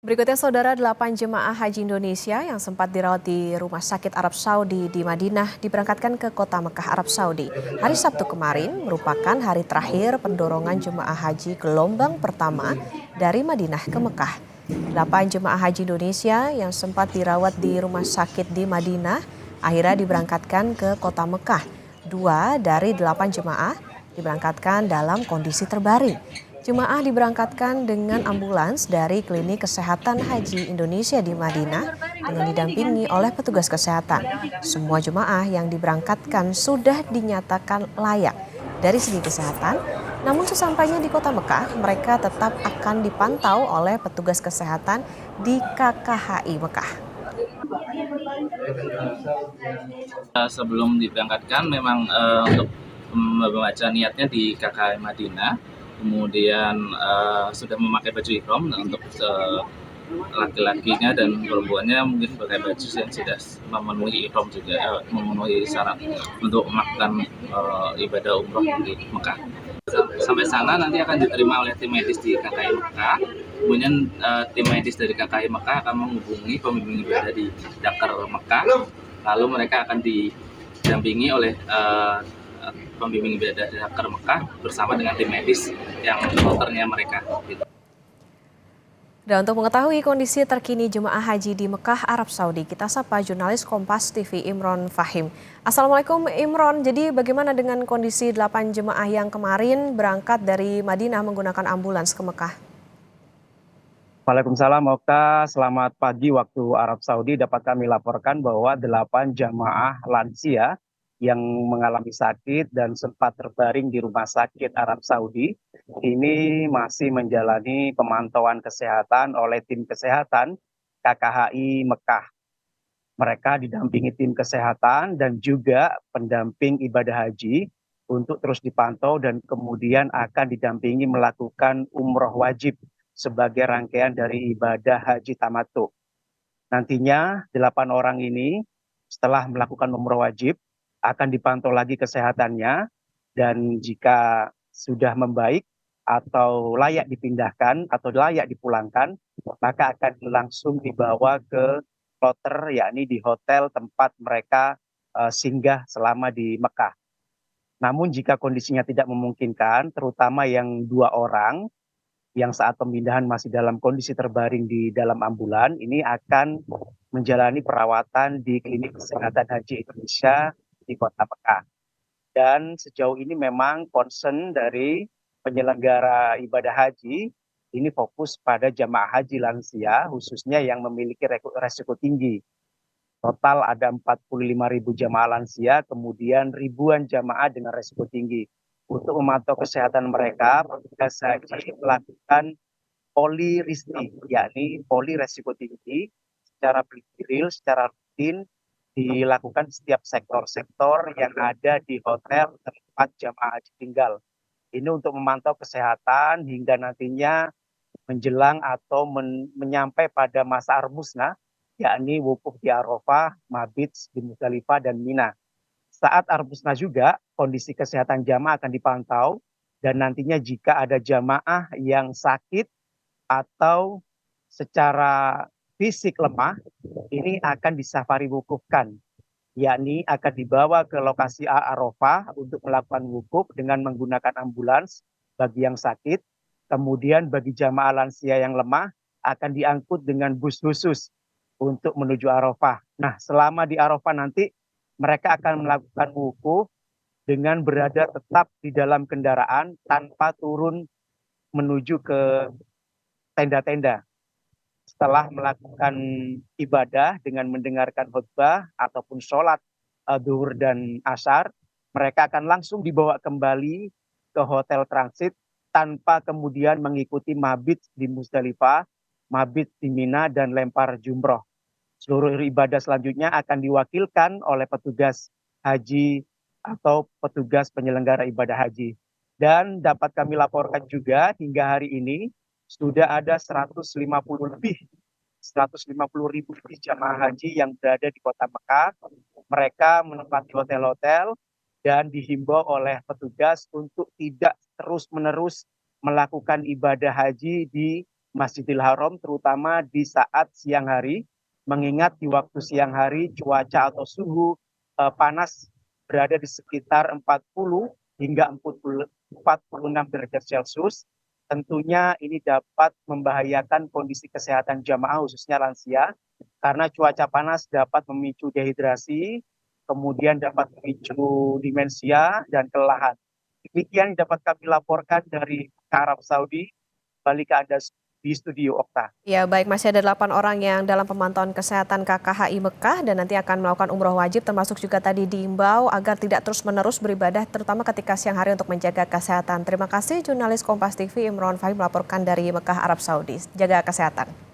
Berikutnya saudara 8 jemaah haji Indonesia yang sempat dirawat di Rumah Sakit Arab Saudi di Madinah diberangkatkan ke kota Mekah Arab Saudi. Hari Sabtu kemarin merupakan hari terakhir pendorongan jemaah haji gelombang pertama dari Madinah ke Mekah. 8 jemaah haji Indonesia yang sempat dirawat di rumah sakit di Madinah akhirnya diberangkatkan ke kota Mekah. 2 dari 8 jemaah diberangkatkan dalam kondisi terbaring. Jemaah diberangkatkan dengan ambulans dari Klinik Kesehatan Haji Indonesia di Madinah dengan didampingi oleh petugas kesehatan. Semua jemaah yang diberangkatkan sudah dinyatakan layak dari segi kesehatan, namun sesampainya di kota Mekah, mereka tetap akan dipantau oleh petugas kesehatan di KKHI Mekah. Sebelum diberangkatkan memang untuk membaca niatnya di KKI Madinah, kemudian sudah memakai baju ihram untuk laki-lakinya dan perempuannya mungkin pakai baju yang sudah memenuhi ihram juga, memenuhi syarat untuk melakukan ibadah umroh di Mekah. Sampai sana nanti akan diterima oleh tim medis di KKI Mekah. Kemudian tim medis dari KKI Mekah akan menghubungi pembimbing ibadah di Dakar Mekah. Lalu mereka akan didampingi oleh pembimbing ibadah di Dakar Mekah bersama dengan tim medis yang dokternya mereka. Dan untuk mengetahui kondisi terkini jemaah haji di Mekah, Arab Saudi, kita sapa jurnalis Kompas TV Imron Fahim. Assalamualaikum Imron, jadi bagaimana dengan kondisi 8 jemaah yang kemarin berangkat dari Madinah menggunakan ambulans ke Mekah? Waalaikumsalam Okta, selamat pagi waktu Arab Saudi. Dapat kami laporkan bahwa 8 jamaah lansia yang mengalami sakit dan sempat terbaring di rumah sakit Arab Saudi ini masih menjalani pemantauan kesehatan oleh tim kesehatan KKHI Mekah. Mereka didampingi tim kesehatan dan juga pendamping ibadah haji untuk terus dipantau dan kemudian akan didampingi melakukan umroh wajib sebagai rangkaian dari ibadah haji tamattu. Nantinya 8 orang ini setelah melakukan umroh wajib akan dipantau lagi kesehatannya dan jika sudah membaik atau layak dipindahkan atau layak dipulangkan, maka akan langsung dibawa ke kloter yakni di hotel tempat mereka singgah selama di Mekah. Namun jika kondisinya tidak memungkinkan, terutama yang 2 orang yang saat pemindahan masih dalam kondisi terbaring di dalam ambulan, ini akan menjalani perawatan di Klinik Kesehatan Haji Indonesia di Kota Mekah. Dan sejauh ini memang concern dari penyelenggara ibadah haji ini fokus pada jamaah haji lansia, khususnya yang memiliki resiko tinggi. Total ada 45.000 jamaah lansia, kemudian ribuan jamaah dengan resiko tinggi. Untuk memantau kesehatan mereka, petugas haji melakukan poliristi, yakni poli resiko tinggi secara real, secara rutin dilakukan setiap sektor-sektor yang ada di hotel tempat jamaah haji tinggal. Ini untuk memantau kesehatan hingga nantinya menjelang atau menyampai pada masa Armusna, yakni wukuf di Arafah, mabit di Musdalifah dan Mina. Saat Armusna juga kondisi kesehatan jamaah akan dipantau dan nantinya jika ada jamaah yang sakit atau secara fisik lemah, ini akan disafari wukufkan, yakni akan dibawa ke lokasi Arafah untuk melakukan wukuf dengan menggunakan ambulans bagi yang sakit. Kemudian bagi jamaah lansia yang lemah akan diangkut dengan bus khusus untuk menuju Arafah. Nah, selama di Arafah nanti mereka akan melakukan wukuf dengan berada tetap di dalam kendaraan tanpa turun menuju ke tenda-tenda. Setelah melakukan ibadah dengan mendengarkan khutbah ataupun sholat duhur dan asar, mereka akan langsung dibawa kembali ke hotel transit tanpa kemudian mengikuti mabit di Musdalifah, mabit di Mina, dan lempar jumroh. Seluruh ibadah selanjutnya akan diwakilkan oleh petugas haji atau petugas penyelenggara ibadah haji. Dan dapat kami laporkan juga hingga hari ini sudah ada 150.000 lebih jamaah haji yang berada di kota Mekah. Mereka menempati hotel-hotel dan dihimbau oleh petugas untuk tidak terus-menerus melakukan ibadah haji di Masjidil Haram, terutama di saat siang hari, mengingat di waktu siang hari cuaca atau suhu panas berada di sekitar 40 hingga 46 derajat Celcius. Tentunya ini dapat membahayakan kondisi kesehatan jamaah khususnya lansia karena cuaca panas dapat memicu dehidrasi, kemudian dapat memicu demensia dan kelelahan. Demikian yang dapat kami laporkan dari Arab Saudi. Balik ke Anda di studio, Okta. Ya, baik, masih ada 8 orang yang dalam pemantauan kesehatan KKHI Mekah dan nanti akan melakukan umroh wajib, termasuk juga tadi diimbau agar tidak terus-menerus beribadah, terutama ketika siang hari untuk menjaga kesehatan. Terima kasih jurnalis Kompas TV Imron Fahim melaporkan dari Mekah, Arab Saudi. Jaga kesehatan.